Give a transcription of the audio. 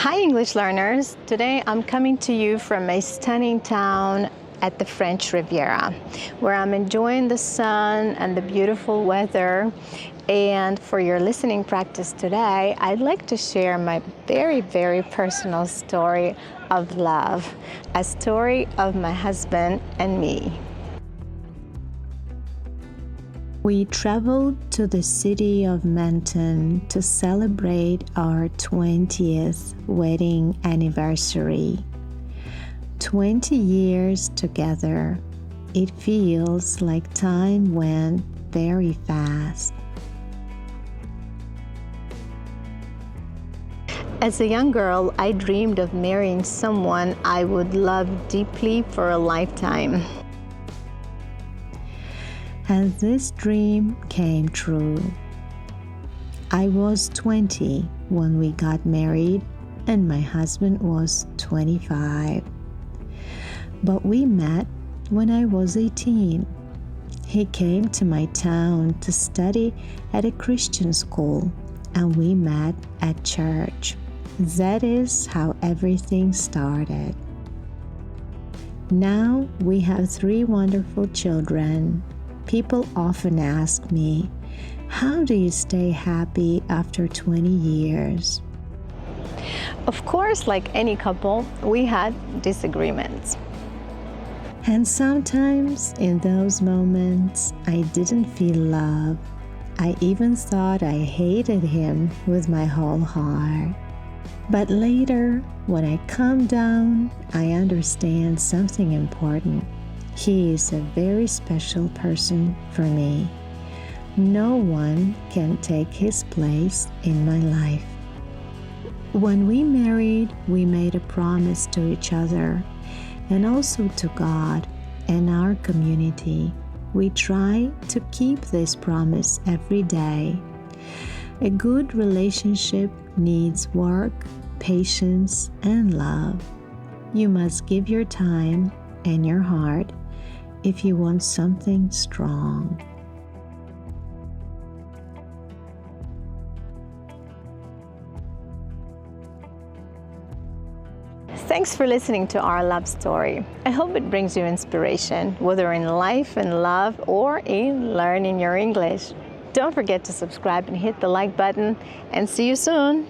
Hi, English learners. Today I'm coming to you from a stunning town at the French Riviera, where I'm enjoying the sun and the beautiful weather. And for your listening practice today, I'd like to share my very, very personal story of love, a story of my husband and me. We traveled to the city of Menton to celebrate our 20th wedding anniversary. 20 years together. It feels like time went very fast. As a young girl, I dreamed of marrying someone I would love deeply for a lifetime. And this dream came true. I was 20 when we got married, and my husband was 25. But we met when I was 18. He came to my town to study at a Christian school, and we met at church. That is how everything started. Now we have 3 wonderful children. People often ask me, how do you stay happy after 20 years? Of course, like any couple, we had disagreements. And sometimes in those moments, I didn't feel love. I even thought I hated him with my whole heart. But later, when I calm down, I understand something important. He is a very special person for me. No one can take his place in my life. When we married, we made a promise to each other and also to God and our community. We try to keep this promise every day. A good relationship needs work, patience, and love. You must give your time and your heart if you want something strong. Thanks for listening to our love story. I hope it brings you inspiration, whether in life and love or in learning your English. Don't forget to subscribe and hit the like button, and see you soon.